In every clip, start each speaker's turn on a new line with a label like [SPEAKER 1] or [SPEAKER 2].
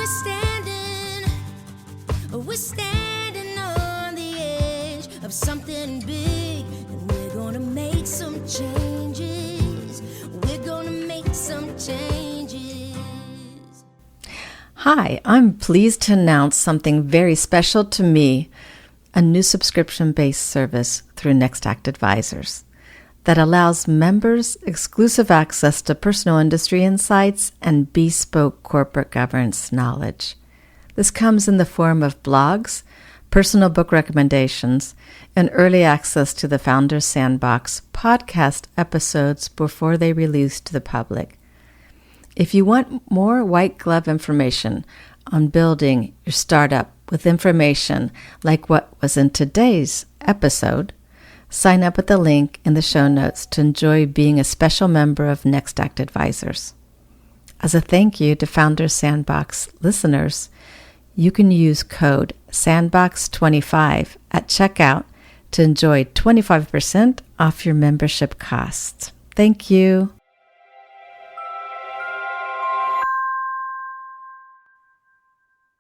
[SPEAKER 1] We're standing on the edge of something big, and we're gonna make some changes. We're gonna make some changes.
[SPEAKER 2] Hi, I'm pleased to announce something very special to me, a new subscription-based service through NextAct Advisors that allows members exclusive access to personal industry insights and bespoke corporate governance knowledge. This comes in the form of blogs, personal book recommendations, and early access to the Founders Sandbox podcast episodes before they release to the public. If you want more white glove information on building your startup with information like what was in today's episode, sign up at the link in the show notes to enjoy being a special member of NextAct Advisors. As a thank you to Founders Sandbox listeners, you can use code SANDBOX25 at checkout to enjoy 25% off your membership costs. Thank you.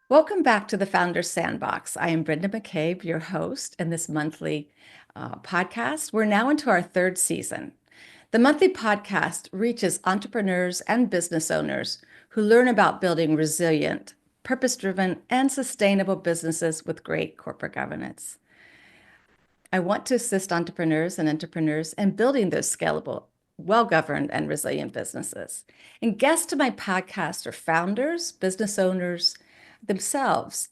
[SPEAKER 2] Welcome back to the Founders Sandbox. I am Brenda McCabe, your host in this monthly podcast. We're now into our third season. The monthly podcast reaches entrepreneurs and business owners who learn about building resilient, purpose-driven, and sustainable businesses with great corporate governance. I want to assist entrepreneurs in building those scalable, well-governed, and resilient businesses. And guests to my podcast are founders, business owners themselves,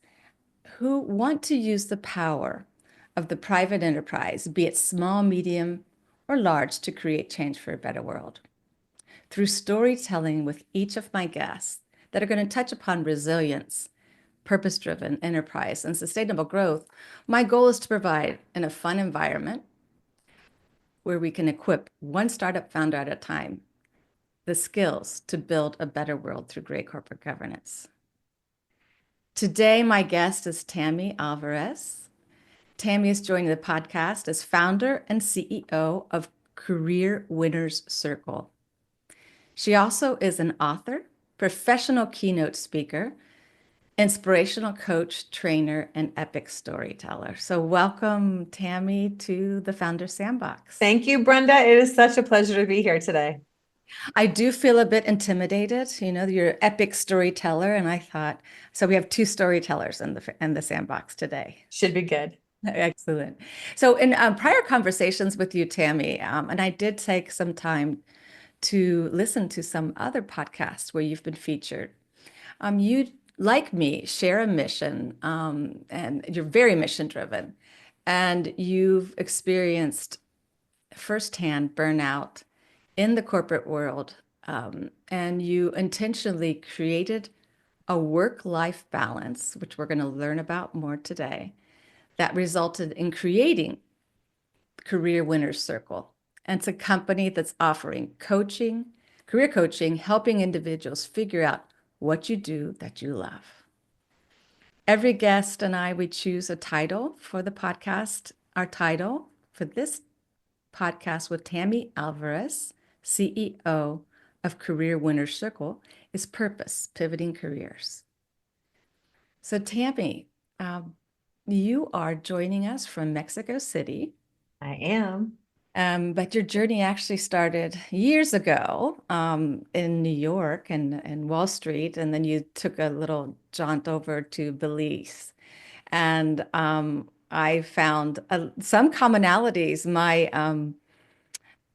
[SPEAKER 2] who want to use the power of the private enterprise, be it small, medium, or large, to create change for a better world. Through storytelling with each of my guests, that are going to touch upon resilience, purpose-driven enterprise, and sustainable growth, my goal is to provide in a fun environment where we can equip one startup founder at a time the skills to build a better world through great corporate governance. Today, my guest is Tammy Alvarez. Tammy is joining the podcast as founder and CEO of Career Winners Circle. She also is an author, professional keynote speaker, inspirational coach, trainer, and epic storyteller. So welcome, Tammy, to the Founders Sandbox.
[SPEAKER 3] Thank you, Brenda. It is such a pleasure to be here today.
[SPEAKER 2] I do feel a bit intimidated. You know, you're an epic storyteller, and I thought, so we have two storytellers in the Sandbox today.
[SPEAKER 3] Should be good.
[SPEAKER 2] Excellent. So in prior conversations with you, Tammy, and I did take some time to listen to some other podcasts where you've been featured. You, like me, share a mission, and you're very mission driven, and you've experienced firsthand burnout in the corporate world, and you intentionally created a work-life balance, which we're going to learn about more today, that resulted in creating Career Winners Circle. And it's a company that's offering coaching, career coaching, helping individuals figure out what you do that you love. Every guest and I, we choose a title for the podcast. Our title for this podcast with Tammy Alvarez, CEO of Career Winners Circle, is Purpose, Pivoting Careers. So Tammy, you are joining us from Mexico City.
[SPEAKER 3] I am.
[SPEAKER 2] But your journey actually started years ago in New York and Wall Street, and then you took a little jaunt over to Belize. And I found some commonalities. My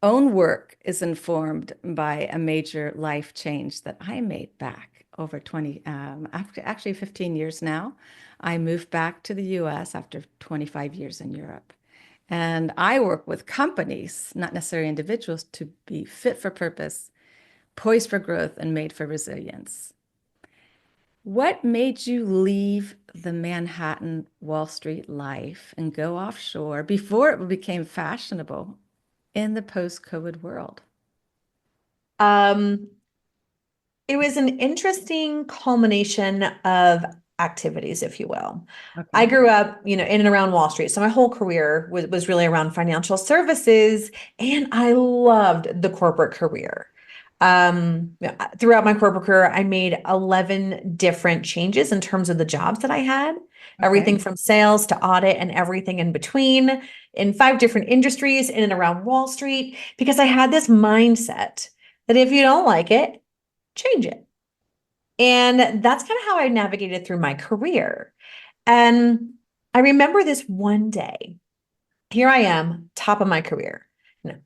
[SPEAKER 2] own work is informed by a major life change that I made back over 15 years now. I moved back to the US after 25 years in Europe. And I work with companies, not necessarily individuals, to be fit for purpose, poised for growth, and made for resilience. What made you leave the Manhattan Wall Street life and go offshore before it became fashionable in the post-COVID world?
[SPEAKER 3] It was an interesting culmination of activities, if you will.
[SPEAKER 2] Okay.
[SPEAKER 3] I grew up, in and around Wall Street. So my whole career was really around financial services, and I loved the corporate career. Throughout my corporate career, I made 11 different changes in terms of the jobs that I had, everything
[SPEAKER 2] Okay.
[SPEAKER 3] from sales to audit and everything in between in 5 different industries in and around Wall Street, because I had this mindset that if you don't like it, change it. And that's kind of how I navigated through my career. And I remember this one day. Here I am, top of my career,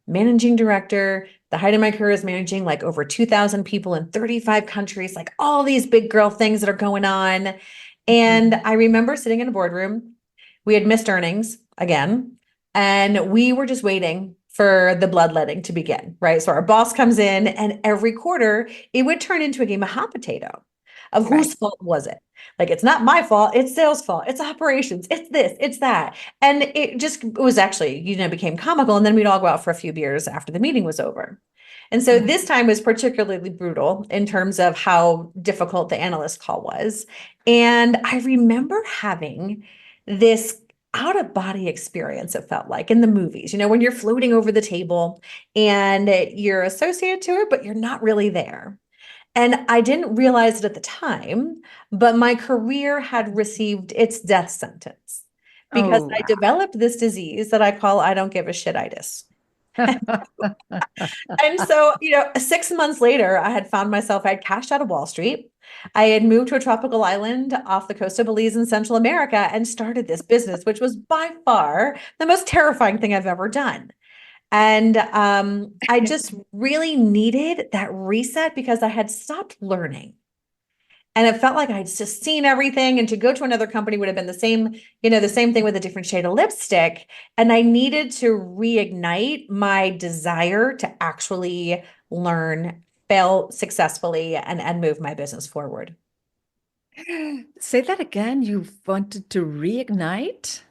[SPEAKER 3] managing director. The height of my career is managing like over 2,000 people in 35 countries, like all these big girl things that are going on. And
[SPEAKER 2] Mhm.
[SPEAKER 3] I remember sitting in a boardroom. We had missed earnings again, and we were just waiting for the bloodletting to begin, right? So our boss comes in, and every quarter it would turn into a game of hot potato of
[SPEAKER 2] Right.
[SPEAKER 3] whose fault was it? Like, it's not my fault, it's sales fault, it's operations, it's this, it's that. And it was actually, became comical. And then we'd all go out for a few beers after the meeting was over. And so
[SPEAKER 2] Mhm.
[SPEAKER 3] this time was particularly brutal in terms of how difficult the analyst call was. And I remember having this out of body experience, it felt like in the movies, when you're floating over the table and you're associated to it, but you're not really there. And I didn't realize it at the time, but my career had received its death sentence because
[SPEAKER 2] Oh,
[SPEAKER 3] I developed this disease that I call I don't give a shititis.
[SPEAKER 2] wow.
[SPEAKER 3] And so, 6 months later, I had found myself, I had cashed out of Wall Street. I had moved to a tropical island off the coast of Belize in Central America and started this business, which was by far the most terrifying thing I've ever done. And I just really needed that reset because I had stopped learning. And it felt like I'd just seen everything. And to go to another company would have been the same thing with a different shade of lipstick. And I needed to reignite my desire to actually learn, fail successfully, and move my business forward.
[SPEAKER 2] Say that again. You wanted to reignite?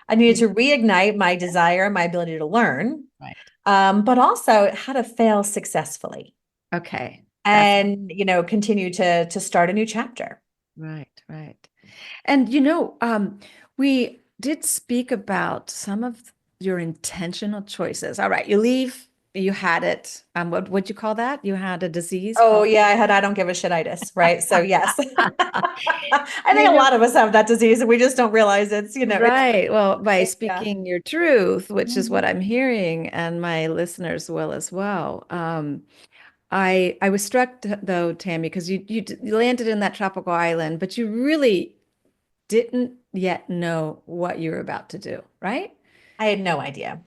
[SPEAKER 3] I needed to reignite my desire, my ability to learn,
[SPEAKER 2] Right.
[SPEAKER 3] but also how to fail successfully
[SPEAKER 2] Okay. That's
[SPEAKER 3] and continue to start a new chapter.
[SPEAKER 2] right, right. And we did speak about some of your intentional choices. All right, you leave, you had it. What'd you call that? You had a disease
[SPEAKER 3] Oh
[SPEAKER 2] called
[SPEAKER 3] yeah, I don't give a shititis, right? So yes. I
[SPEAKER 2] you
[SPEAKER 3] think a
[SPEAKER 2] know,
[SPEAKER 3] lot of us have that disease and we just don't realize it's
[SPEAKER 2] right. Well, by
[SPEAKER 3] yeah.
[SPEAKER 2] speaking your truth, which is what
[SPEAKER 3] Mhm.
[SPEAKER 2] I'm hearing, and my listeners will as well. I was struck though, Tammy, because you landed in that tropical island, but you really didn't yet know what you were about to do, right?
[SPEAKER 3] I had no idea.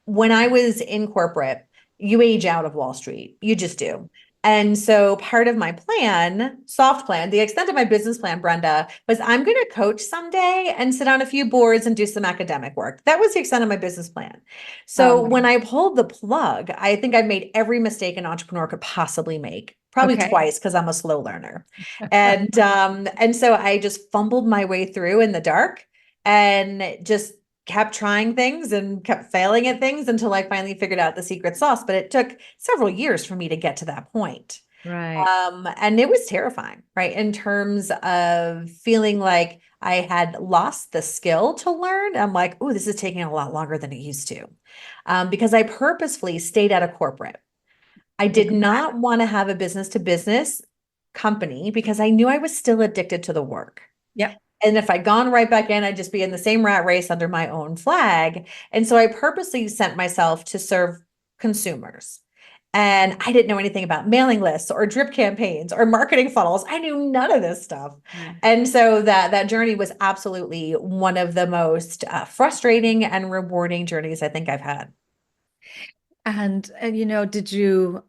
[SPEAKER 3] When I was in corporate, you age out of Wall Street. You just do. And so part of my plan, soft plan, the extent of my business plan, Brenda, was I'm going to coach someday and sit on a few boards and do some academic work. That was the extent of my business plan. So
[SPEAKER 2] Um,
[SPEAKER 3] when I pulled the plug, I think I made every mistake an entrepreneur could possibly make, probably
[SPEAKER 2] okay.
[SPEAKER 3] twice because I'm a slow learner. And so I just fumbled my way through in the dark and just kept trying things and kept failing at things until I finally figured out the secret sauce. But it took several years for me to get to that point.
[SPEAKER 2] Right.
[SPEAKER 3] And it was terrifying, right? In terms of feeling like I had lost the skill to learn. I'm like, oh, this is taking a lot longer than it used to. Because I purposefully stayed out of corporate. I did not
[SPEAKER 2] Exactly.
[SPEAKER 3] want to have a business to business company because I knew I was still addicted to the work.
[SPEAKER 2] Yep.
[SPEAKER 3] And if I'd gone right back in, I'd just be in the same rat race under my own flag. And so I purposely sent myself to serve consumers. And I didn't know anything about mailing lists or drip campaigns or marketing funnels. I knew none of this stuff.
[SPEAKER 2] Right.
[SPEAKER 3] And so that journey was absolutely one of the most frustrating and rewarding journeys I think I've had.
[SPEAKER 2] And did you're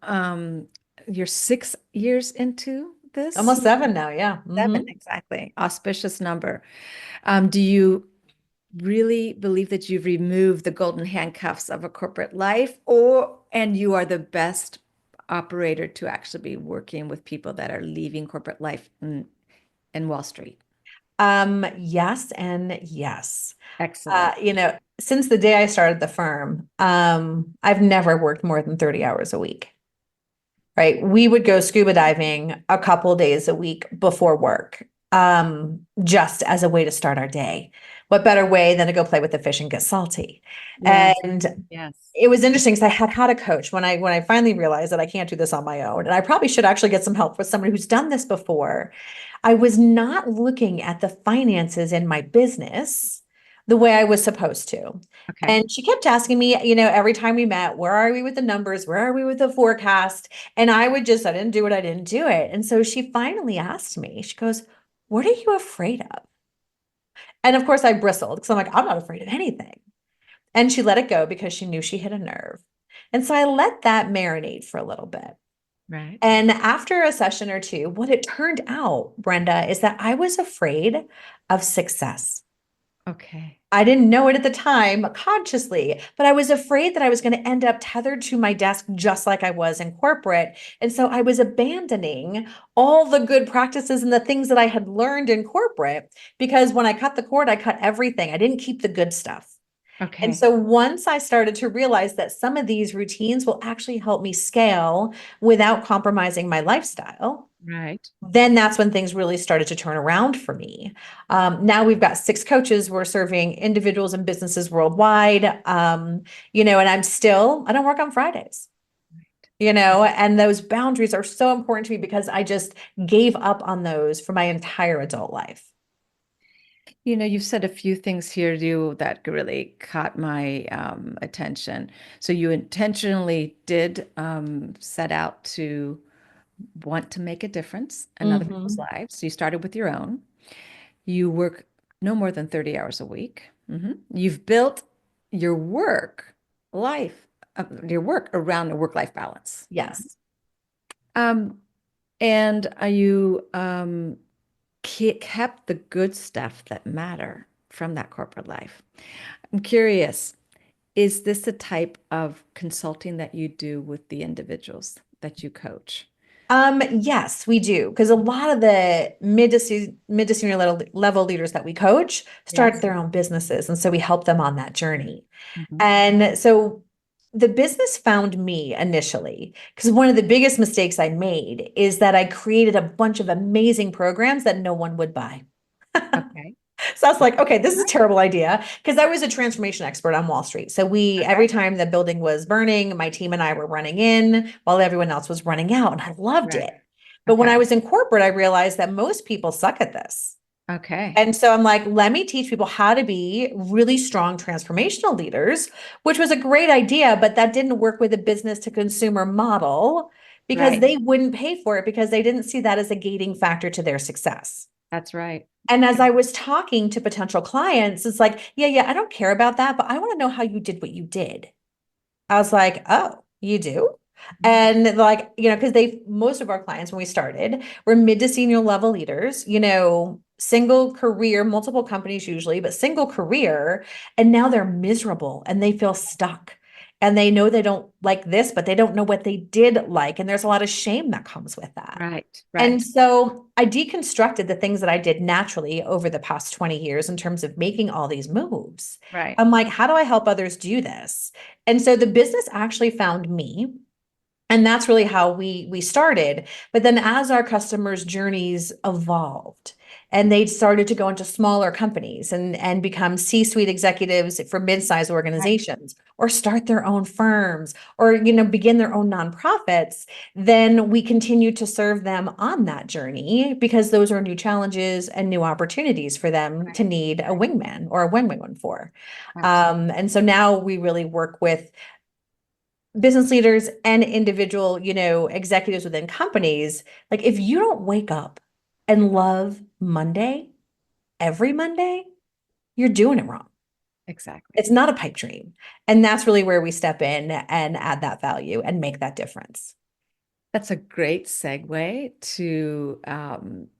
[SPEAKER 2] 6 years into this?
[SPEAKER 3] Almost 7 now, yeah.
[SPEAKER 2] Seven,
[SPEAKER 3] Mhm.
[SPEAKER 2] exactly. Auspicious number. Do you really believe that you've removed the golden handcuffs of a corporate life, and you are the best operator to actually be working with people that are leaving corporate life in Wall Street?
[SPEAKER 3] Yes and yes.
[SPEAKER 2] Excellent.
[SPEAKER 3] Since the day I started the firm, I've never worked more than 30 hours a week, right? We would go scuba diving a couple days a week before work, just as a way to start our day. what better way than to go play with the fish and get salty?
[SPEAKER 2] Yes.
[SPEAKER 3] And
[SPEAKER 2] Yes.
[SPEAKER 3] it was interesting because I had a coach when I finally realized that I can't do this on my own, and I probably should actually get some help with somebody who's done this before. I was not looking at the finances in my business the way I was supposed to.
[SPEAKER 2] Okay.
[SPEAKER 3] And she kept asking me, every time we met, where are we with the numbers? Where are we with the forecast? And I didn't do it. I didn't do it. And so she finally asked me, she goes, what are you afraid of? And of course I bristled because I'm like, I'm not afraid of anything. And she let it go because she knew she hit a nerve. And so I let that marinate for a little bit.
[SPEAKER 2] Right.
[SPEAKER 3] And after a session or two, what it turned out, Brenda, is that I was afraid of success.
[SPEAKER 2] Okay.
[SPEAKER 3] I didn't know it at the time consciously, but I was afraid that I was going to end up tethered to my desk just like I was in corporate. And so I was abandoning all the good practices and the things that I had learned in corporate because when I cut the cord, I cut everything. I didn't keep the good stuff. And
[SPEAKER 2] Okay.
[SPEAKER 3] so once I started to realize that some of these routines will actually help me scale without compromising my lifestyle,
[SPEAKER 2] Right.
[SPEAKER 3] then that's when things really started to turn around for me. Now we've got 6 coaches. We're serving individuals and businesses worldwide. And I don't work on Fridays, and those boundaries are so important to me because I just gave up on those for my entire adult life.
[SPEAKER 2] You've said a few things here, you that really caught my attention. So you intentionally did set out to want to make a difference in other people's
[SPEAKER 3] Mhm.
[SPEAKER 2] lives. So you started with your own. You work no more than 30 hours a week. You've built your work life, your work around a work-life balance.
[SPEAKER 3] Yes.
[SPEAKER 2] Um, and you kept the good stuff that matter from that corporate life. I'm curious, is this the type of consulting that you do with the individuals that you coach?
[SPEAKER 3] Yes, we do. Because a lot of the mid to senior level leaders that we coach start
[SPEAKER 2] Yes.
[SPEAKER 3] their own businesses. And so we help them on that journey.
[SPEAKER 2] Mhm.
[SPEAKER 3] And so the business found me initially because one of the biggest mistakes I made is that I created a bunch of amazing programs that no one would buy.
[SPEAKER 2] Okay.
[SPEAKER 3] So I was like, okay, this is a
[SPEAKER 2] Right.
[SPEAKER 3] terrible idea because I was a transformation expert on Wall Street. So every
[SPEAKER 2] Okay.
[SPEAKER 3] time the building was burning, my team and I were running in while everyone else was running out, and I loved
[SPEAKER 2] Right.
[SPEAKER 3] it. But when I
[SPEAKER 2] Okay.
[SPEAKER 3] was in corporate, I realized that most people suck at this.
[SPEAKER 2] Okay.
[SPEAKER 3] And so I'm like, let me teach people how to be really strong transformational leaders, which was a great idea, but that didn't work with a business to consumer model because
[SPEAKER 2] Right.
[SPEAKER 3] they wouldn't pay for it because they didn't see that as a gating factor to their success.
[SPEAKER 2] That's right.
[SPEAKER 3] And as I was talking to potential clients, it's like, yeah, yeah, I don't care about that, but I want to know how you did what you did. I was like, oh, you do?
[SPEAKER 2] Mhm.
[SPEAKER 3] And like, because most of our clients when we started were mid to senior level leaders, single career, multiple companies usually, but single career. And now they're miserable and they feel stuck. And they know they don't like this, but they don't know what they did like. And there's a lot of shame that comes with that.
[SPEAKER 2] Right.
[SPEAKER 3] And
[SPEAKER 2] Right.
[SPEAKER 3] so I deconstructed the things that I did naturally over the past 20 years in terms of making all these moves.
[SPEAKER 2] Right.
[SPEAKER 3] I'm like, how do I help others do this? And so the business actually found me. And that's really how we started. But then as our customers' journeys evolved and they started to go into smaller companies and become C-suite executives for mid-sized
[SPEAKER 2] Right.
[SPEAKER 3] organizations or start their own firms or begin their own nonprofits, then we continue to serve them on that journey because those are new challenges and new opportunities for them
[SPEAKER 2] Right.
[SPEAKER 3] to need a
[SPEAKER 2] Right.
[SPEAKER 3] wingman or a wingwoman for.
[SPEAKER 2] Absolutely.
[SPEAKER 3] And so now we really work with business leaders and individual, executives within companies. Like if you don't wake up and love Monday, every Monday, you're doing it wrong.
[SPEAKER 2] Exactly.
[SPEAKER 3] It's not a pipe dream. And that's really where we step in and add that value and make that difference.
[SPEAKER 2] That's a great segue to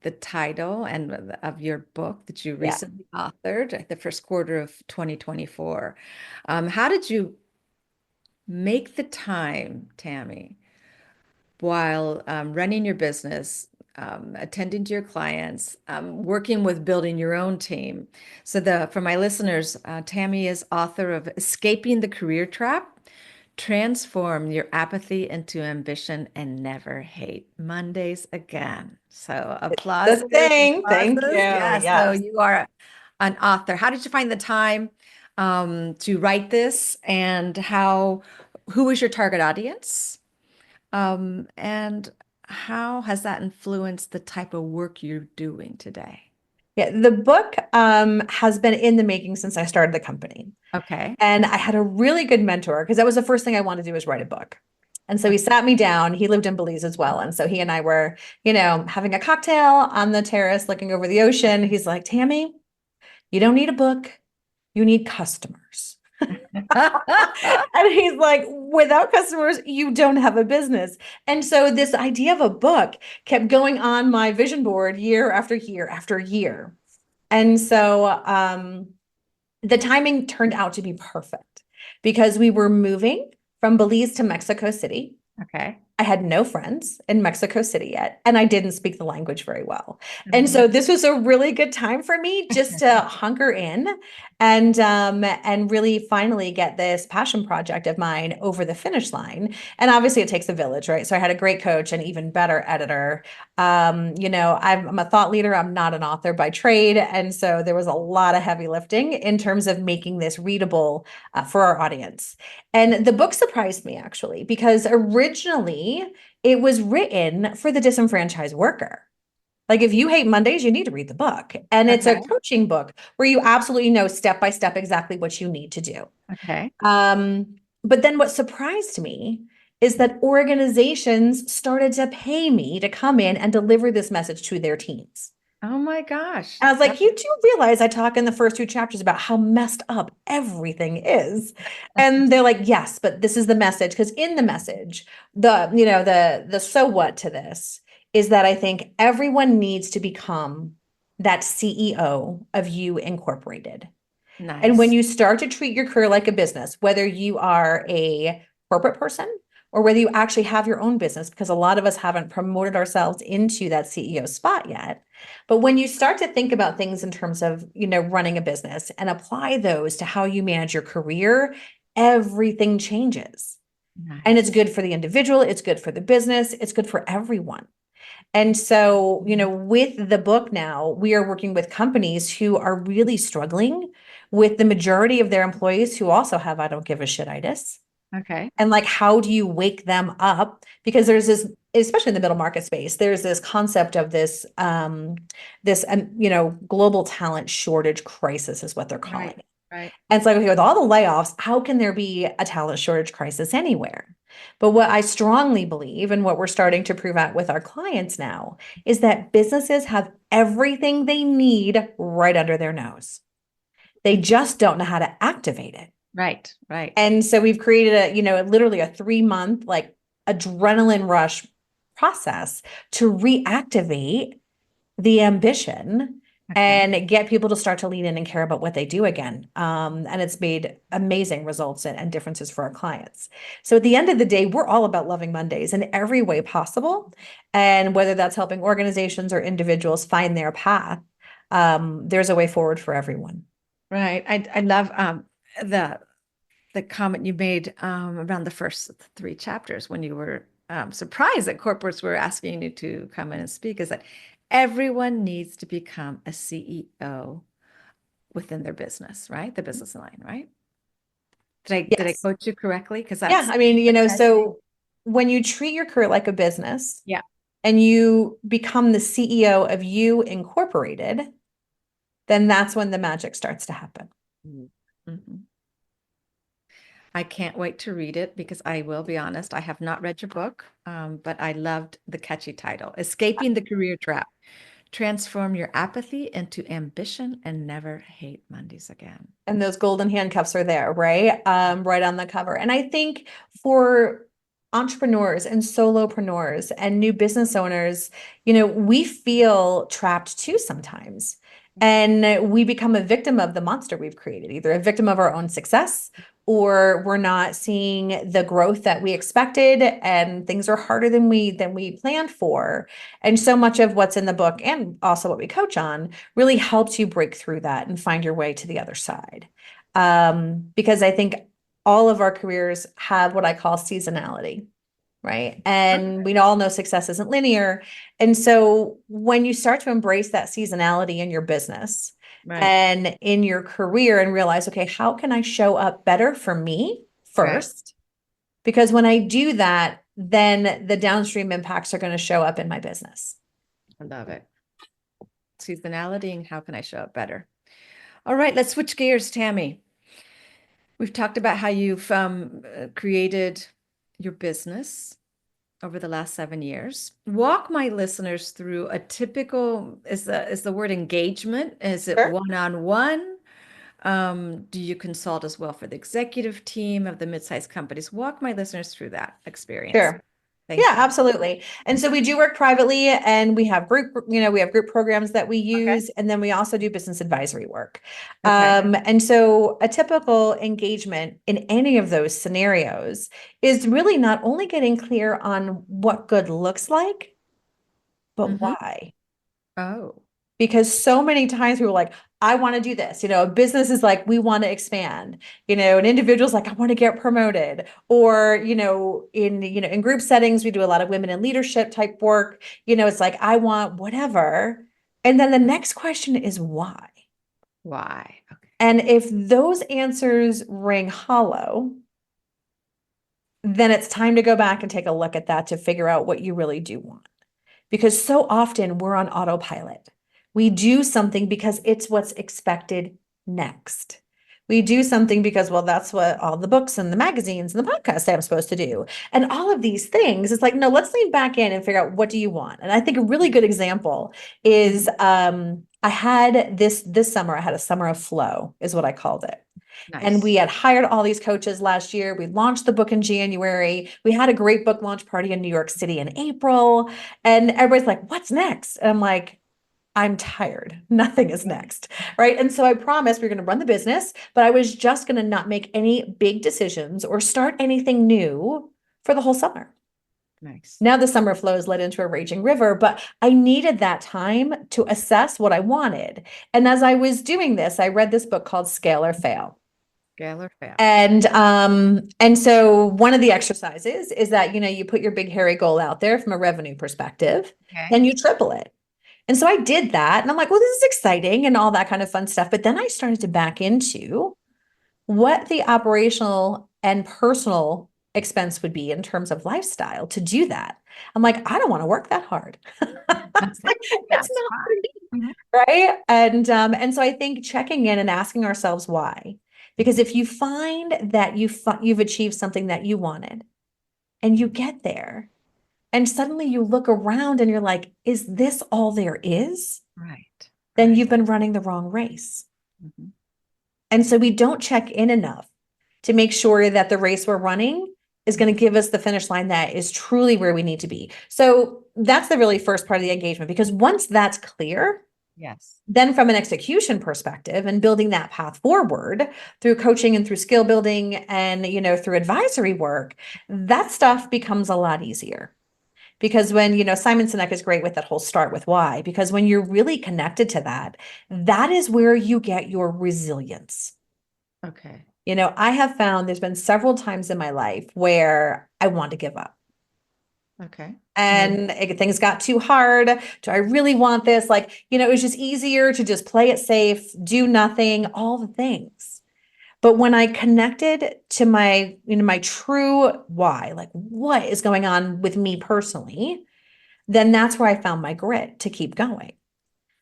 [SPEAKER 2] the title and of your book that you
[SPEAKER 3] Yeah.
[SPEAKER 2] recently authored, the first quarter of 2024. How did you make the time, Tammy, while running your business, attending to your clients, working with building your own team? So for my listeners, Tammy is author of Escaping the Career Trap. Transform your apathy into ambition and never hate Mondays again. So
[SPEAKER 3] The
[SPEAKER 2] applauses,
[SPEAKER 3] thing. Thank you.
[SPEAKER 2] applauses. Yes. So
[SPEAKER 3] Yes.
[SPEAKER 2] you are an author. How did you find the time to write this, and who is your target audience? And how has that influenced the type of work you're doing today?
[SPEAKER 3] Yeah, the book has been in the making since I started the company.
[SPEAKER 2] Okay.
[SPEAKER 3] And I had a really good mentor because that was the first thing I wanted to do was write a book. And so he sat me down. He lived in Belize as well. And so he and I were, having a cocktail on the terrace looking over the ocean. He's like, Tammy, you don't need a book. You need customers. And he's like, without customers, you don't have a business. And so this idea of a book kept going on my vision board year after year after year. And so the timing turned out to be perfect because we were moving from Belize to Mexico City.
[SPEAKER 2] Okay.
[SPEAKER 3] I had no friends in Mexico City yet, and I didn't speak the language very well. And so this was a really good time for me just to hunker in and really finally get this passion project of mine over the finish line. And obviously it takes a village, right? So I had a great coach and even better editor. I'm a thought leader. I'm not an author by trade. And so there was a lot of heavy lifting in terms of making this readable for our audience. And the book surprised me actually, because originally it was written for the disenfranchised worker. Like if you hate Mondays, you need to read the book. And it's a
[SPEAKER 2] Okay.
[SPEAKER 3] coaching book where you absolutely know step by step exactly what you need to do.
[SPEAKER 2] Okay.
[SPEAKER 3] But then what surprised me is that organizations started to pay me to come in and deliver this message to their teams.
[SPEAKER 2] Oh my gosh.
[SPEAKER 3] I was like, you do realize I talk in the first 2 chapters about how messed up everything is. And they're like, yes, but this is the message. Because in the message, the so what to this is that I think everyone needs to become that CEO of You Incorporated. And when
[SPEAKER 2] Nice.
[SPEAKER 3] you start to treat your career like a business, whether you are a corporate person or whether you actually have your own business, because a lot of us haven't promoted ourselves into that CEO spot yet. But when you start to think about things in terms of, running a business and apply those to how you manage your career, everything changes. And it's
[SPEAKER 2] Nice.
[SPEAKER 3] good for the individual, it's good for the business, it's good for everyone. And so, with the book now, we are working with companies who are really struggling with the majority of their employees who also have I don't give a shit-itis.
[SPEAKER 2] Okay.
[SPEAKER 3] And like, how do you wake them up? Because there's this, especially in the middle market space, there's this concept of global talent shortage crisis is what they're calling
[SPEAKER 2] Right.
[SPEAKER 3] it.
[SPEAKER 2] Right.
[SPEAKER 3] And it's like, okay, with all the layoffs, how can there be a talent shortage crisis anywhere? But what I strongly believe, and what we're starting to prove out with our clients now, is that businesses have everything they need right under their nose. They just don't know how to activate it.
[SPEAKER 2] Right. Right.
[SPEAKER 3] And so we've created literally a 3-month like adrenaline rush process to reactivate the ambition
[SPEAKER 2] Okay.
[SPEAKER 3] and get people to start to lean in and care about what they do again. And it's made amazing results and differences for our clients. So at the end of the day, we're all about loving Mondays in every way possible. And whether that's helping organizations or individuals find their path, there's a way forward for everyone.
[SPEAKER 2] Right. I love the the comment you made around the first 3 chapters when you were surprised that corporates were asking you to come in and speak, is that everyone needs to become a CEO within their business, right? The business line, right? Did I
[SPEAKER 3] Yes.
[SPEAKER 2] quote you correctly? Because
[SPEAKER 3] Yeah.
[SPEAKER 2] that's
[SPEAKER 3] I mean,
[SPEAKER 2] exactly.
[SPEAKER 3] so when you treat your career like a business
[SPEAKER 2] Yeah.
[SPEAKER 3] and you become the CEO of You Incorporated, then that's when the magic starts to happen.
[SPEAKER 2] Mhm. I can't wait to read it because I will be honest, I have not read your book, but I loved the catchy title, Escaping the Career Trap. Transform your apathy into ambition and never hate Mondays again.
[SPEAKER 3] And those golden handcuffs are there, right? Right on the cover. And I think for entrepreneurs and solopreneurs and new business owners, we feel trapped too sometimes. And we become a victim of the monster we've created, either a victim of our own success or we're not seeing the growth that we expected and things are harder than we planned for. And so much of what's in the book and also what we coach on really helps you break through that and find your way to the other side. Because I think all of our careers have what I call seasonality, right? And we all know success isn't linear. And so when you start to embrace that seasonality in your business
[SPEAKER 2] Right.
[SPEAKER 3] and in your career and realize, okay, how can I show up better for me
[SPEAKER 2] Right.
[SPEAKER 3] first? Because when I do that, then the downstream impacts are going to show up in my business.
[SPEAKER 2] I love it. Seasonality and how can I show up better? All right, let's switch gears, Tammy. We've talked about how you've created your business over the last 7 years. Walk my listeners through a typical, is the word engagement? Is it
[SPEAKER 3] Sure.
[SPEAKER 2] one-on-one? Do you consult as well for the executive team of the mid-sized companies? Walk my listeners through that experience.
[SPEAKER 3] Sure.
[SPEAKER 2] Thank
[SPEAKER 3] Yeah,
[SPEAKER 2] you.
[SPEAKER 3] absolutely. And so we do work privately and we have group programs that we
[SPEAKER 2] Okay.
[SPEAKER 3] use, and then we also do business advisory work.
[SPEAKER 2] Okay.
[SPEAKER 3] And so a typical engagement in any of those scenarios is really not only getting clear on what good looks like, but
[SPEAKER 2] Mm-hmm.
[SPEAKER 3] why.
[SPEAKER 2] Oh,
[SPEAKER 3] Because so many times people are like, I want to do this. A business is like, we want to expand. An individual's like, I want to get promoted. Or, in group settings, we do a lot of women in leadership type work. It's like, I want whatever. And then the next question is why?
[SPEAKER 2] why? Okay.
[SPEAKER 3] And if those answers ring hollow, then it's time to go back and take a look at that to figure out what you really do want. Because so often we're on autopilot. We do something because it's what's expected next. We do something because, well, that's what all the books and the magazines and the podcasts say I'm supposed to do. And all of these things, it's like, no, let's lean back in and figure out what do you want? And I think a really good example is I had this summer, I had a summer of flow, is what I called it. And we
[SPEAKER 2] Nice.
[SPEAKER 3] had hired all these coaches last year. We launched the book in January. We had a great book launch party in New York City in April. And everybody's like, what's next? And I'm like, I'm tired. Nothing is next. Right. And so I promised we are going to run the business, but I was just going to not make any big decisions or start anything new for the whole summer.
[SPEAKER 2] Nice.
[SPEAKER 3] Now the summer flows led into a raging river, but I needed that time to assess what I wanted. And as I was doing this, I read this book called Scale or Fail.
[SPEAKER 2] Scale or fail.
[SPEAKER 3] And so one of the exercises is that, you put your big hairy goal out there from a revenue perspective,
[SPEAKER 2] Okay.
[SPEAKER 3] then you triple it. And so I did that and I'm like, well, this is exciting and all that kind of fun stuff. But then I started to back into what the operational and personal expense would be in terms of lifestyle to do that. I'm like, I don't want to work that hard. It's like, it's
[SPEAKER 2] That's
[SPEAKER 3] not for
[SPEAKER 2] fine.
[SPEAKER 3] me, right? And so I think checking in and asking ourselves why. Because if you find that you've achieved something that you wanted and you get there and suddenly you look around and you're like, is this all there is?
[SPEAKER 2] Right.
[SPEAKER 3] Then
[SPEAKER 2] Right.
[SPEAKER 3] you've been running the wrong race.
[SPEAKER 2] Mhm.
[SPEAKER 3] And so we don't check in enough to make sure that the race we're running is going to give us the finish line that is truly where we need to be. So that's the really first part of the engagement, because once that's clear,
[SPEAKER 2] Yes.
[SPEAKER 3] then from an execution perspective and building that path forward through coaching and through skill building and, through advisory work, that stuff becomes a lot easier. Because when, Simon Sinek is great with that whole start with why, because when you're really connected to that, that is where you get your resilience.
[SPEAKER 2] Okay.
[SPEAKER 3] I have found there's been several times in my life where I want to give up.
[SPEAKER 2] Okay.
[SPEAKER 3] And things got too hard. Do I really want this? Like, it was just easier to just play it safe, do nothing, all the things. But when I connected to my true why, like what is going on with me personally, then that's where I found my grit to keep going.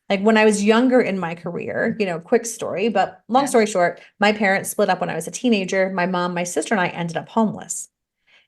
[SPEAKER 3] Like when I was younger in my career, quick story, but long
[SPEAKER 2] Yeah.
[SPEAKER 3] story short, my parents split up when I was a teenager. My mom, my sister, and I ended up homeless.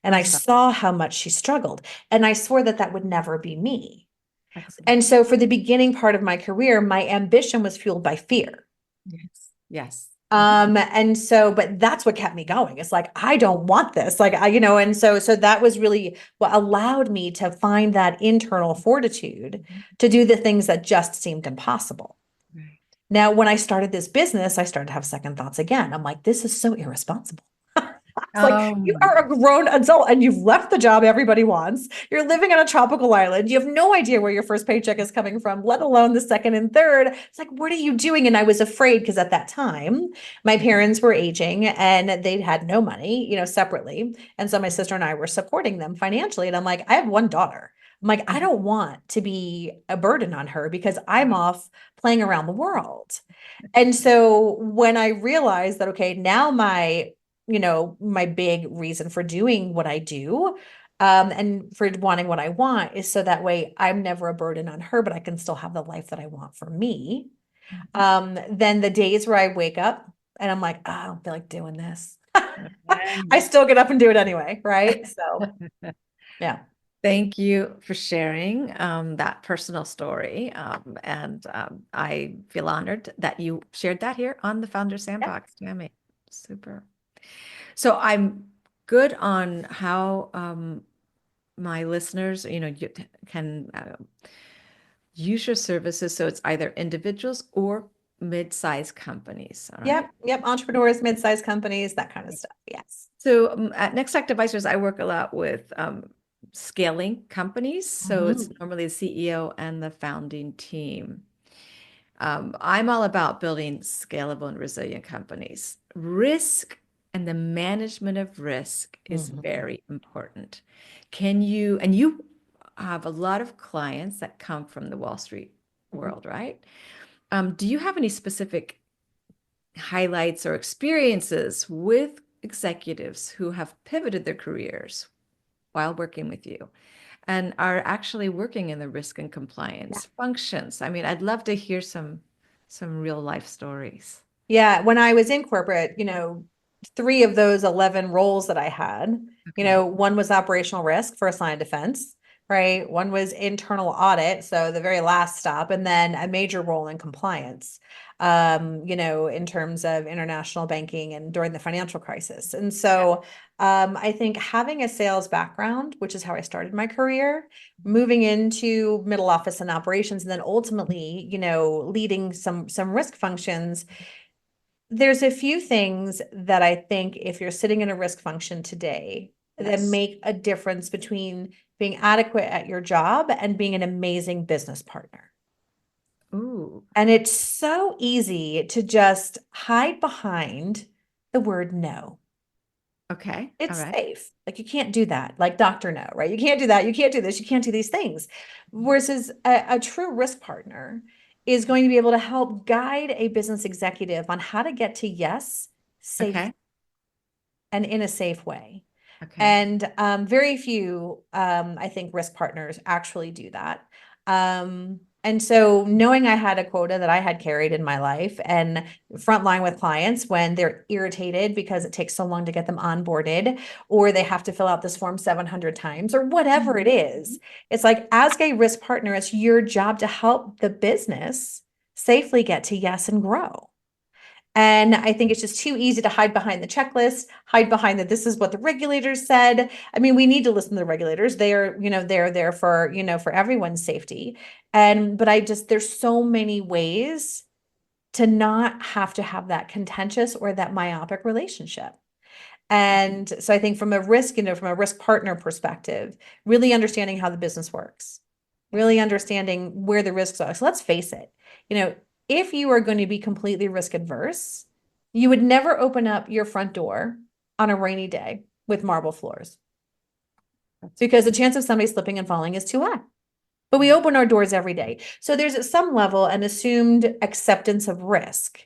[SPEAKER 3] And
[SPEAKER 2] I'm
[SPEAKER 3] I
[SPEAKER 2] sorry.
[SPEAKER 3] saw how much she struggled. And I swore that that would never be me.
[SPEAKER 2] Excellent.
[SPEAKER 3] And so for the beginning part of my career, my ambition was fueled by fear.
[SPEAKER 2] Yes. Yes.
[SPEAKER 3] And so, but that's what kept me going. It's like, I don't want this. Like, and so that was really what allowed me to find that internal fortitude to do the things that just seemed impossible.
[SPEAKER 2] Right.
[SPEAKER 3] Now, when I started this business, I started to have second thoughts again. I'm like, this is so irresponsible. It's like, you are a grown adult and you've left the job everybody wants. You're living on a tropical island. You have no idea where your first paycheck is coming from, let alone the second and third. It's like, what are you doing? And I was afraid because at that time, my parents were aging and they had no money, separately. And so my sister and I were supporting them financially. And I'm like, I have one daughter. I'm like, I
[SPEAKER 2] Uh-huh.
[SPEAKER 3] don't want to be a burden on her because I'm off playing around the world. And so when I realized that, okay, now my big reason for doing what I do, and for wanting what I want is so that way I'm never a burden on her, but I can still have the life that I want for me.
[SPEAKER 2] Mhm.
[SPEAKER 3] Then the days where I wake up and I'm like, oh, I don't feel like doing this. I
[SPEAKER 2] Okay.
[SPEAKER 3] still get up and do it anyway, right? So yeah.
[SPEAKER 2] Thank you for sharing that personal story. And I feel honored that you shared that here on the Founders
[SPEAKER 3] Yeah.
[SPEAKER 2] Sandbox, Tammy. Super. So I'm good on how my listeners, you can use your services. So it's either individuals or mid-sized companies. All right.
[SPEAKER 3] Yep. Yep. Entrepreneurs, mid-sized companies, that kind of stuff. Yes.
[SPEAKER 2] So at Next Act Advisors, I work a lot with scaling companies. So it's
[SPEAKER 3] Mhm.
[SPEAKER 2] normally the CEO and the founding team. I'm all about building scalable and resilient companies. Risk and the management of risk is
[SPEAKER 3] Mhm.
[SPEAKER 2] very important. And you have a lot of clients that come from the Wall Street
[SPEAKER 3] Mhm.
[SPEAKER 2] world, right? Do you have any specific highlights or experiences with executives who have pivoted their careers while working with you and are actually working in the risk and
[SPEAKER 3] Yeah.
[SPEAKER 2] compliance functions? I mean, I'd love to hear some real life stories.
[SPEAKER 3] Yeah. When I was in corporate, three of those 11 roles that I had,
[SPEAKER 2] Okay.
[SPEAKER 3] one was operational risk, first line of defense, right? One was internal audit, so the very last stop, and then a major role in compliance, in terms of international banking and during the financial crisis. And
[SPEAKER 2] Yeah.
[SPEAKER 3] so I think having a sales background, which is how I started my career, moving into middle office and operations, and then ultimately, leading some risk functions, there's a few things that I think if you're sitting in a risk function today that
[SPEAKER 2] Yes.
[SPEAKER 3] make a difference between being adequate at your job and being an amazing business partner.
[SPEAKER 2] Ooh.
[SPEAKER 3] And it's so easy to just hide behind the word no.
[SPEAKER 2] Okay. All
[SPEAKER 3] It's
[SPEAKER 2] right.
[SPEAKER 3] safe. Like you can't do that. Like doctor no, right? You can't do that. You can't do this. You can't do these things. Versus a true risk partner is going to be able to help guide a business executive on how to get to yes safe
[SPEAKER 2] Okay.
[SPEAKER 3] and in a safe way.
[SPEAKER 2] Okay.
[SPEAKER 3] And very few, I think, risk partners actually do that. And so knowing I had a quota that I had carried in my life and frontline with clients when they're irritated because it takes so long to get them onboarded, or they have to fill out this form 700 times, or whatever it
[SPEAKER 2] Mhm.
[SPEAKER 3] is, it's like as a risk partner, it's your job to help the business safely get to yes and grow. And I think it's just too easy to hide behind the checklist, hide behind that this is what the regulators said. I mean, we need to listen to the regulators. They're there for, for everyone's safety. But there's so many ways to not have to have that contentious or that myopic relationship. And so I think from a risk partner perspective, really understanding how the business works, really understanding where the risks are. So let's face it, if you are going to be completely risk adverse, you would never open up your front door on a rainy day with marble floors
[SPEAKER 2] That's
[SPEAKER 3] because the chance of somebody slipping and falling is too high. But we
[SPEAKER 2] right.
[SPEAKER 3] open our doors every day. So there's at some level an assumed acceptance of risk.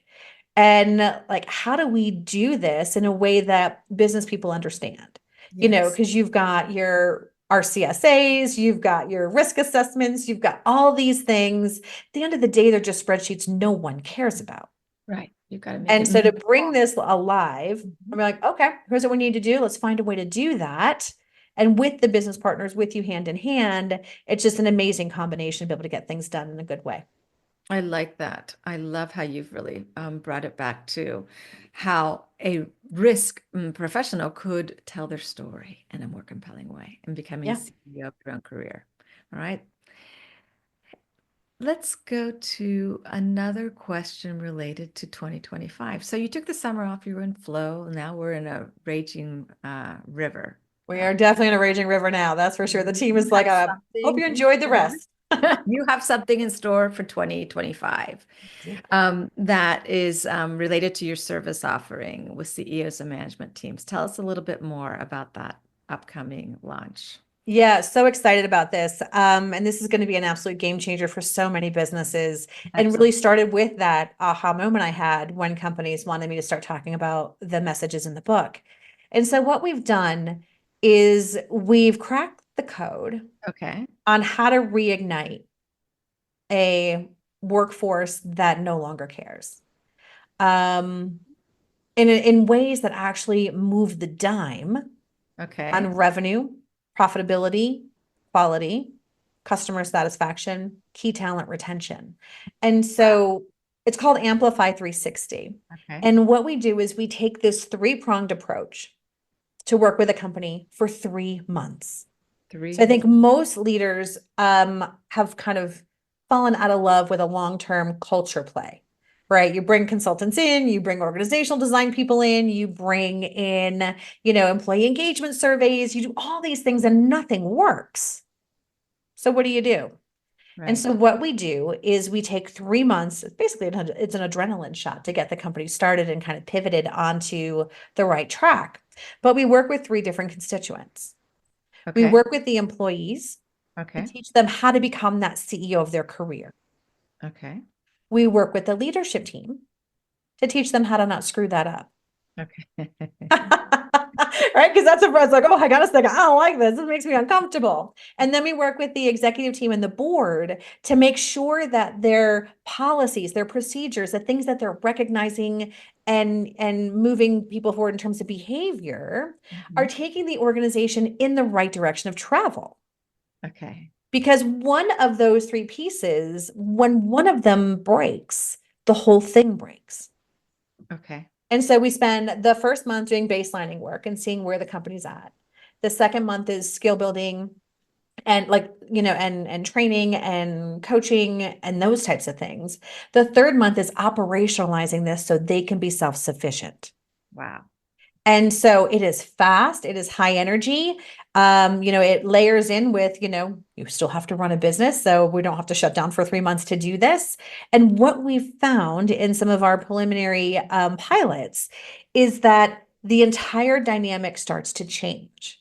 [SPEAKER 3] And like, how do we do this in a way that business people understand?
[SPEAKER 2] Yes.
[SPEAKER 3] Because you've got your RCSAs, you've got your risk assessments, you've got all these things. At the end of the day, they're just spreadsheets no one cares about.
[SPEAKER 2] Right. You've got to make
[SPEAKER 3] And
[SPEAKER 2] it
[SPEAKER 3] so to bring
[SPEAKER 2] meaningful.
[SPEAKER 3] this alive,
[SPEAKER 2] Mhm.
[SPEAKER 3] I'm like, okay, here's what we need to do. Let's find a way to do that. And with the business partners with you hand in hand, it's just an amazing combination to be able to get things done in a good way.
[SPEAKER 2] I like that. I love how you've really brought it back to how a risk professional could tell their story in a more compelling way and becoming
[SPEAKER 3] Yeah.
[SPEAKER 2] CEO of their own career. All right. Let's go to another question related to 2025. So you took the summer off, you were in flow. Now we're in a raging river.
[SPEAKER 3] We
[SPEAKER 2] Uh,
[SPEAKER 3] are definitely in a raging river now. That's for sure. The team
[SPEAKER 2] you
[SPEAKER 3] is like,
[SPEAKER 2] have
[SPEAKER 3] hope
[SPEAKER 2] something
[SPEAKER 3] you
[SPEAKER 2] in
[SPEAKER 3] enjoyed the
[SPEAKER 2] store.
[SPEAKER 3] rest.
[SPEAKER 2] You have something in store for 2025
[SPEAKER 3] Yeah.
[SPEAKER 2] that is related to your service offering with CEOs and management teams. Tell us a little bit more about that upcoming launch.
[SPEAKER 3] Yeah, so excited about this. And this is going to be an absolute game changer for so many businesses. And really
[SPEAKER 2] Excellent.
[SPEAKER 3] started with that aha moment I had when companies wanted me to start talking about the messages in the book. And so what we've done is we've cracked the code
[SPEAKER 2] Okay.
[SPEAKER 3] on how to reignite a workforce that no longer cares. Um, in ways that actually move the dime
[SPEAKER 2] Okay.
[SPEAKER 3] on revenue, profitability, quality, customer satisfaction, key talent retention. And so it's called Amplify 360.
[SPEAKER 2] Okay.
[SPEAKER 3] And what we do is we take this three-pronged approach to work with a company for 3 months. So I
[SPEAKER 2] 3 months.
[SPEAKER 3] think most leaders have kind of fallen out of love with a long-term culture play, right? You bring consultants in, you bring organizational design people in, you bring in, employee engagement surveys, you do all these things and nothing works. So what do you do? And
[SPEAKER 2] Right.
[SPEAKER 3] so what we do is we take 3 months, basically it's an adrenaline shot to get the company started and kind of pivoted onto the right track. But we work with three different constituents. We
[SPEAKER 2] Okay.
[SPEAKER 3] work with the employees to
[SPEAKER 2] Okay.
[SPEAKER 3] teach them how to become that CEO of their career.
[SPEAKER 2] Okay.
[SPEAKER 3] We work with the leadership team to teach them how to not screw that up.
[SPEAKER 2] Okay.
[SPEAKER 3] Right? Because that's a it's like, oh, I got a second. I don't like this. This makes me uncomfortable. And then we work with the executive team and the board to make sure that their policies, their procedures, the things that they're recognizing and moving people forward in terms of behavior are
[SPEAKER 2] Mhm.
[SPEAKER 3] taking the organization in the right direction of travel.
[SPEAKER 2] Okay.
[SPEAKER 3] Because one of those three pieces, when one of them breaks, the whole thing breaks.
[SPEAKER 2] Okay.
[SPEAKER 3] And so we spend the first month doing baselining work and seeing where the company's at. The second month is skill building and and training and coaching and those types of things. The third month is operationalizing this so they can be self-sufficient.
[SPEAKER 2] Wow.
[SPEAKER 3] And so it is fast, it is high energy. It layers in with, you still have to run a business, so we don't have to shut down for 3 months to do this. And what we've found in some of our preliminary pilots is that the entire dynamic starts to change.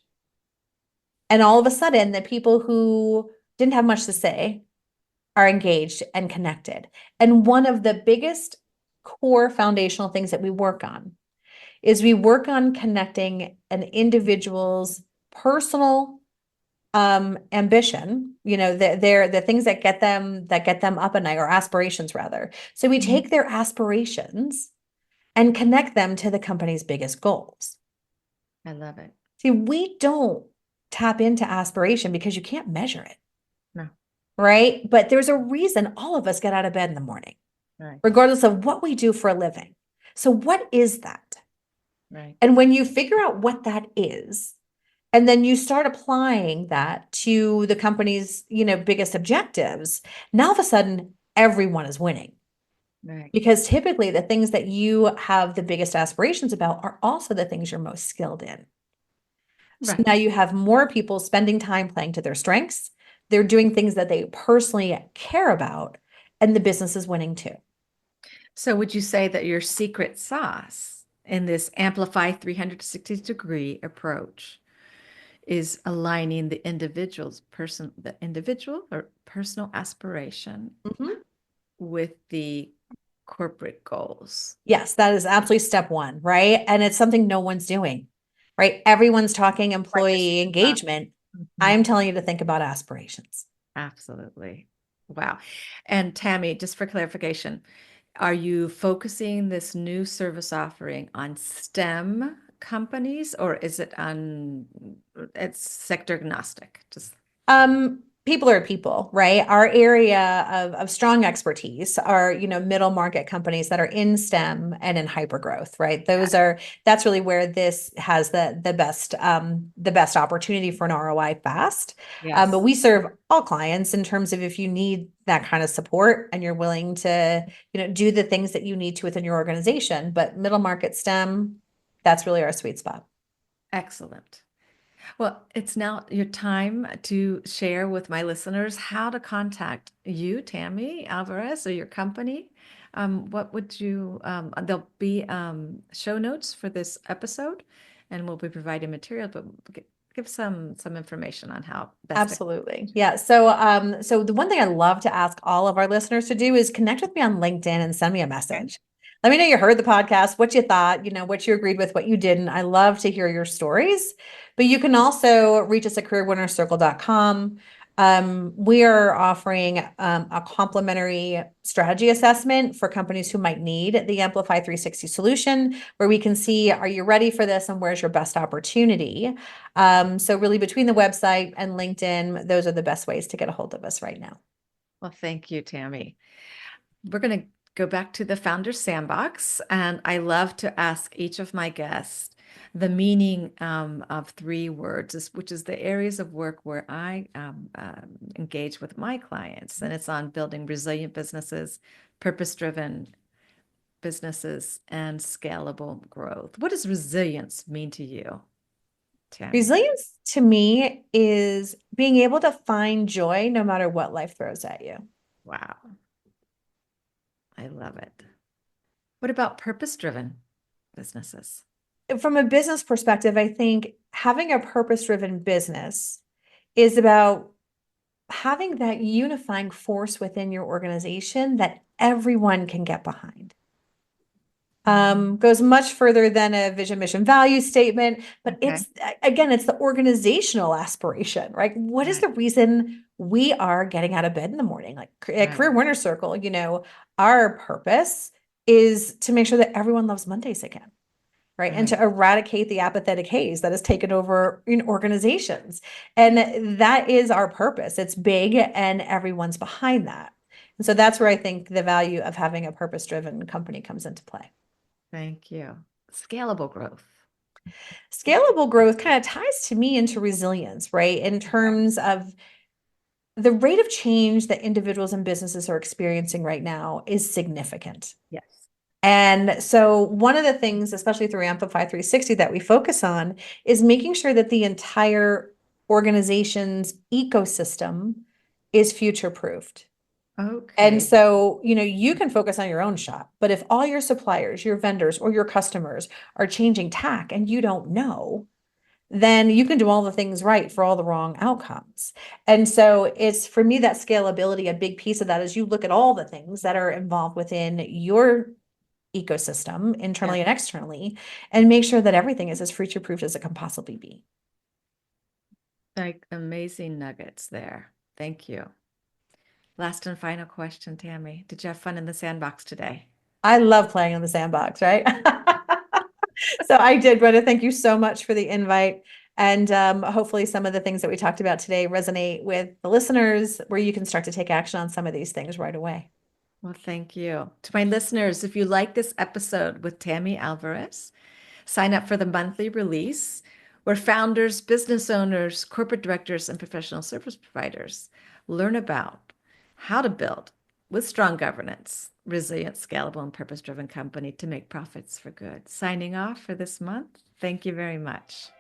[SPEAKER 3] And all of a sudden, the people who didn't have much to say are engaged and connected. And one of the biggest core foundational things that we work on is we work on connecting an individual's personal ambition, the things that get them up at night, or aspirations rather. So we
[SPEAKER 2] Mhm.
[SPEAKER 3] take their aspirations and connect them to the company's biggest goals.
[SPEAKER 2] I love it.
[SPEAKER 3] See, we don't tap into aspiration because you can't measure it,
[SPEAKER 2] No.
[SPEAKER 3] right? But there's a reason all of us get out of bed in the morning,
[SPEAKER 2] Right.
[SPEAKER 3] regardless of what we do for a living. So what is that?
[SPEAKER 2] Right.
[SPEAKER 3] And when you figure out what that is, and then you start applying that to the company's, biggest objectives, now all of a sudden everyone is winning.
[SPEAKER 2] Right.
[SPEAKER 3] Because typically the things that you have the biggest aspirations about are also the things you're most skilled in. So
[SPEAKER 2] Right.
[SPEAKER 3] now you have more people spending time playing to their strengths. They're doing things that they personally care about, and the business is winning too.
[SPEAKER 2] So would you say that your secret sauce in this Amplify 360-degree approach is aligning the individual or personal aspiration
[SPEAKER 3] Mhm.
[SPEAKER 2] with the corporate goals?
[SPEAKER 3] Yes, that is absolutely step one, right? And it's something no one's doing, right? Everyone's talking
[SPEAKER 2] Like your
[SPEAKER 3] employee
[SPEAKER 2] secret sauce.
[SPEAKER 3] engagement.
[SPEAKER 2] Mhm.
[SPEAKER 3] I'm telling you to think about aspirations.
[SPEAKER 2] Absolutely. Wow. And Tammy, just for clarification, are you focusing this new service offering on STEM companies, or is it on, it's sector agnostic? Just
[SPEAKER 3] People are people, right? Our area of strong expertise are, middle market companies that are in STEM and in hypergrowth, right? That's really where this has the best opportunity for an ROI fast. But
[SPEAKER 2] yes.
[SPEAKER 3] we serve all clients in terms of if you need that kind of support and you're willing to, do the things that you need to within your organization. But middle market STEM, that's really our sweet spot.
[SPEAKER 2] Excellent. Well, it's now your time to share with my listeners how to contact you, Tammy Alvarez, or your company. What would you, there'll be show notes for this episode, and we'll be providing material, but give some information on how best to.
[SPEAKER 3] Absolutely. Yeah. So the one thing I love to ask all of our listeners to do is connect with me on LinkedIn and send me a message. Let me know you heard the podcast, what you thought, what you agreed with, what you didn't. I love to hear your stories. But you can also reach us at careerwinnerscircle.com. We are offering a complimentary strategy assessment for companies who might need the Amplify 360 solution, where we can see, are you ready for this and where's your best opportunity? So really between the website and LinkedIn, those are the best ways to get a hold of us right now.
[SPEAKER 2] Well, thank you, Tammy. We're going to go back to the Founders Sandbox, and I love to ask each of my guests the meaning of 3 words, which is the areas of work where I engage with my clients, and it's on building resilient businesses, purpose-driven businesses, and scalable growth. What does resilience mean to you, Tammy?
[SPEAKER 3] Resilience to me is being able to find joy no matter what life throws at you.
[SPEAKER 2] Wow. I love it. What about purpose-driven businesses?
[SPEAKER 3] From a business perspective, I think having a purpose-driven business is about having that unifying force within your organization that everyone can get behind. Goes much further than a vision, mission, value statement, but it's the organizational aspiration, right? What is the reason we are getting out of bed in the morning? Like at Career Winner Circle, our purpose is to make sure that everyone loves Mondays again. Right. And to eradicate the apathetic haze that has taken over in organizations. And that is our purpose. It's big and everyone's behind that. And so that's where I think the value of having a purpose-driven company comes into play.
[SPEAKER 2] Thank you. Scalable growth.
[SPEAKER 3] Scalable growth kind of ties to me into resilience, right? In terms of the rate of change that individuals and businesses are experiencing right now is significant.
[SPEAKER 2] Yes.
[SPEAKER 3] And so one of the things, especially through Amplify 360, that we focus on is making sure that the entire organization's ecosystem is future-proofed.
[SPEAKER 2] Okay.
[SPEAKER 3] And so, you can focus on your own shop, but if all your suppliers, your vendors, or your customers are changing tack and you don't know, then you can do all the things right for all the wrong outcomes. And so it's, for me, that scalability, a big piece of that is you look at all the things that are involved within your ecosystem, internally and externally, and make sure that everything is as future-proof as it can possibly be.
[SPEAKER 2] Like amazing nuggets there. Thank you. Last and final question, Tammy. Did you have fun in the sandbox today?
[SPEAKER 3] I love playing in the sandbox, right? So I did, Brenda. Thank you so much for the invite. And hopefully some of the things that we talked about today resonate with the listeners, where you can start to take action on some of these things right away.
[SPEAKER 2] Well, thank you. To my listeners, if you like this episode with Tammy Alvarez, sign up for the monthly release where founders, business owners, corporate directors, and professional service providers learn about how to build, with strong governance, resilient, scalable, and purpose-driven company to make profits for good. Signing off for this month. Thank you very much.